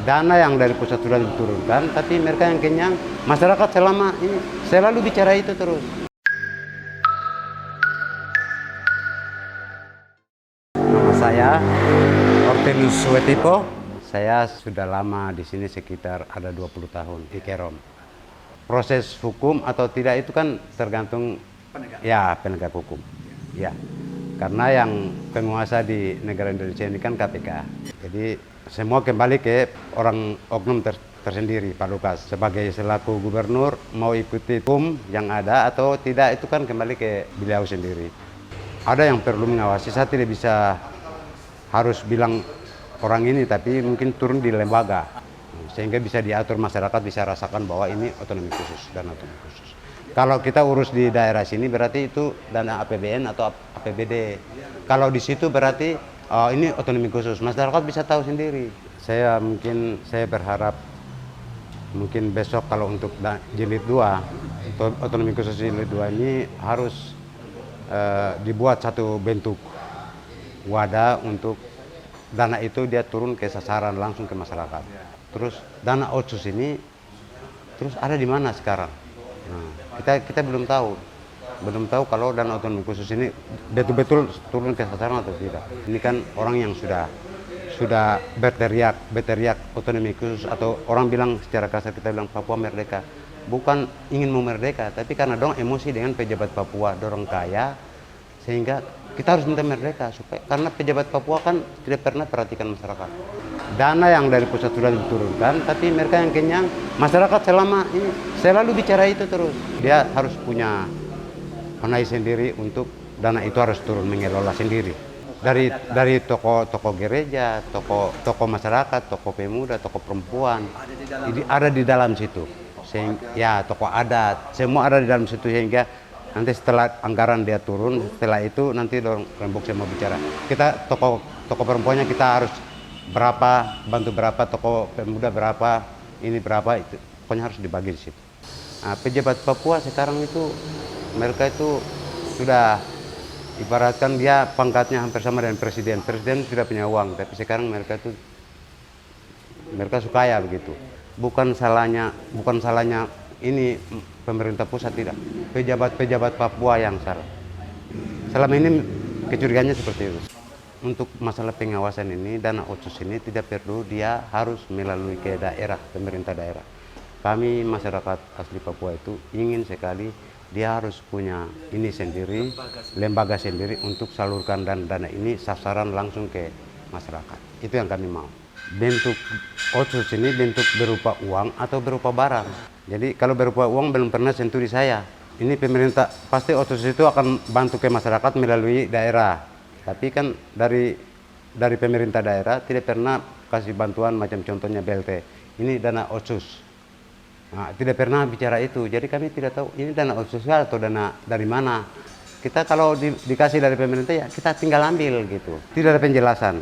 Dana yang dari pusat sudah diturunkan, tapi mereka yang kenyang, masyarakat selama ini selalu bicara itu terus. Nama saya Ortenius Suetipo. Saya sudah lama di sini sekitar ada 20 tahun di Kerom. Proses hukum atau tidak itu kan tergantung penegak hukum. Ya. Karena yang penguasa di negara Indonesia ini kan KPK. Jadi semua kembali ke orang oknum tersendiri, Pak Lukas. Sebagai selaku gubernur mau ikuti hukum yang ada atau tidak itu kan kembali ke beliau sendiri. Ada yang perlu mengawasi, saya tidak bisa harus bilang orang ini, tapi mungkin turun di lembaga. Sehingga bisa diatur, masyarakat bisa rasakan bahwa ini otonomi khusus dan otonomi khusus. Kalau kita urus di daerah sini berarti itu dana APBN atau APBD. Kalau di situ berarti ini otonomi khusus. Masyarakat bisa tahu sendiri. Saya berharap mungkin besok kalau untuk jilid 2, otonomi khusus jilid 2 ini harus dibuat satu bentuk wadah untuk dana itu dia turun ke sasaran langsung ke masyarakat. Terus dana otsus ini terus ada di mana sekarang? Nah, kita belum tahu kalau dana otonomi khusus ini betul-betul turun ke sasaran atau tidak. Ini kan orang yang sudah berteriak otonomi khusus, atau orang bilang secara kasar, kita bilang Papua merdeka. Bukan ingin mau merdeka, tapi karena dong emosi dengan pejabat Papua, dorong kaya, sehingga kita harus minta merdeka karena pejabat Papua kan tidak pernah perhatikan masyarakat. Dana yang dari pusat sudah diturunkan, tapi mereka yang kenyang, masyarakat selama ini selalu bicara itu terus. Dia harus punya panai sendiri untuk dana itu harus turun mengelola sendiri. Dari toko gereja, toko masyarakat, toko pemuda, toko perempuan, ada di dalam situ. Toko adat, semua ada di dalam situ, sehingga nanti setelah anggaran dia turun, setelah itu nanti Rembuk saya mau bicara. Kita toko perempuannya kita harus berapa, bantu berapa, toko pemuda berapa, ini berapa, itu pokoknya harus dibagi di situ. Nah, pejabat Papua sekarang itu mereka itu sudah ibaratkan dia pangkatnya hampir sama dengan presiden. Presiden sudah punya uang, tapi sekarang mereka suka ya begitu. Bukan salahnya ini pemerintah pusat, tidak. Pejabat Papua yang salah. Selama ini kecurigaannya seperti itu. Untuk masalah pengawasan ini, dana otsus ini tidak perlu dia harus melalui ke daerah, pemerintah daerah. Kami masyarakat asli Papua itu ingin sekali dia harus punya ini sendiri, lembaga sendiri untuk salurkan dana ini sasaran langsung ke masyarakat. Itu yang kami mau. Bentuk otsus ini bentuk berupa uang atau berupa barang. Jadi kalau berupa uang belum pernah sentuh di saya. Ini pemerintah pasti otsus itu akan bantu ke masyarakat melalui daerah. Tapi kan dari pemerintah daerah tidak pernah kasih bantuan macam contohnya BLT. Ini dana otsus. Nah, tidak pernah bicara itu. Jadi kami tidak tahu ini dana otsus atau dana dari mana. Kita kalau dikasih dari pemerintah ya kita tinggal ambil gitu. Tidak ada penjelasan.